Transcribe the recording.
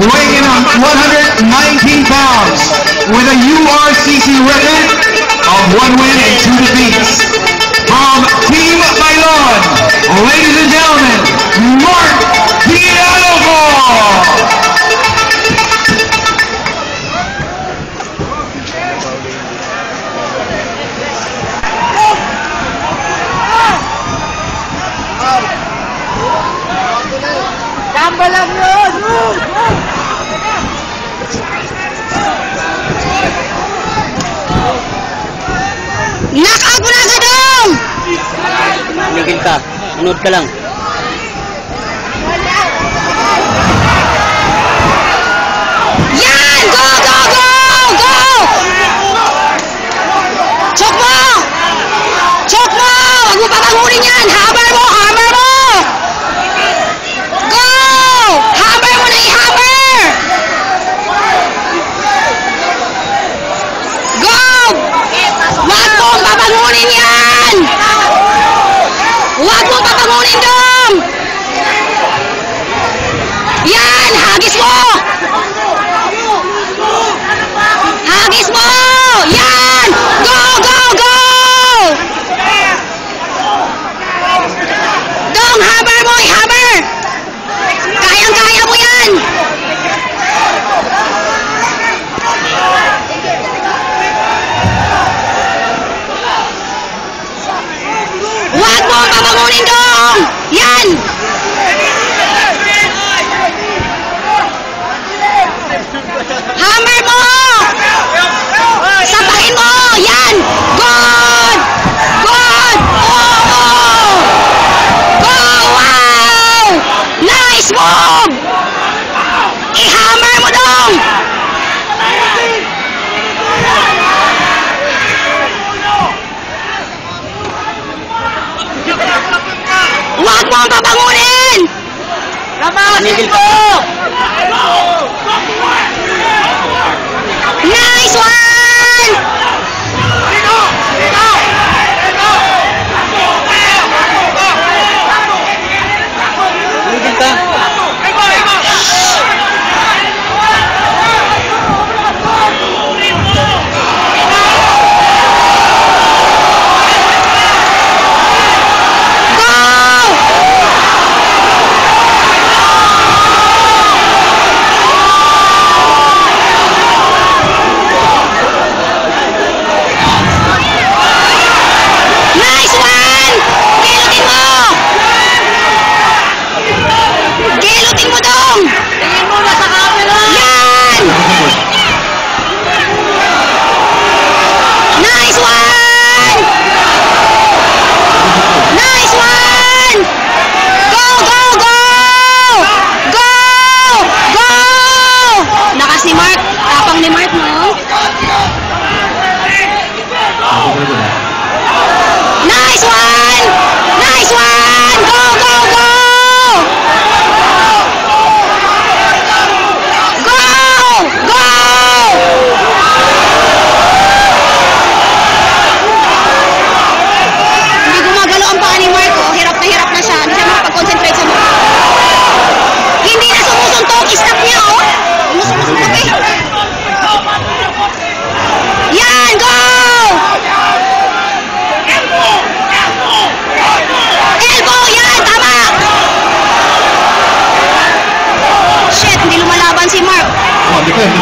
weighing in at 119 pounds, with a URCC record of 1 win and 2 defeats. From Team Bailon, ladies and gentlemen, Mark Dialogo! Tamba lang yun! Knock-out mo na, Gadong! Tumigil ka. Sunod ka lang. Yan! Go, go, go! Go! Chok mo! Chok mo! Huwag mo papangunin yan! Hammer mo! Hammer mo! Go! Hammer mo na i-hammer! Go! Huwag mong papangunin yan! Huwag mong papangunin, Dom! Yan! Hagis mo! Hagis mo! Yan! Go, go, go! Dong, hammer mo! I-hammer! Kayang-kaya mo yan! Huwag mo ang papangunin, Dong! Yan! Hammer mo! Sapakin mo! Yan! Good! Good! Oh! Go! Wow! Nice move! I-hammer mo, Dong! Huwag mo ang papangunin! Tumigil ka. Nice one! Tumigil ka. Nice one! Gilutin mo! Gilutin mo, Dong! Tingin mo na sa camera! Yan! Nice one! Nice one! Go, go, go! Go! Go! Lakas ni Mark. Tapang ni Mark, no? Nice one! Nice one! Go, go, go! Go! Go! Hindi gumagalaw ang paa ni Mark, oh. Hirap na siya. Hindi siya makapag-concentrate sa mukha. Hindi na sumusuntok. Stop niya, oh. Sumusuntok eh. Yan! Go! Elbow! Yan! Tama! Shit! Hindi lumalaban si Mark. Defend!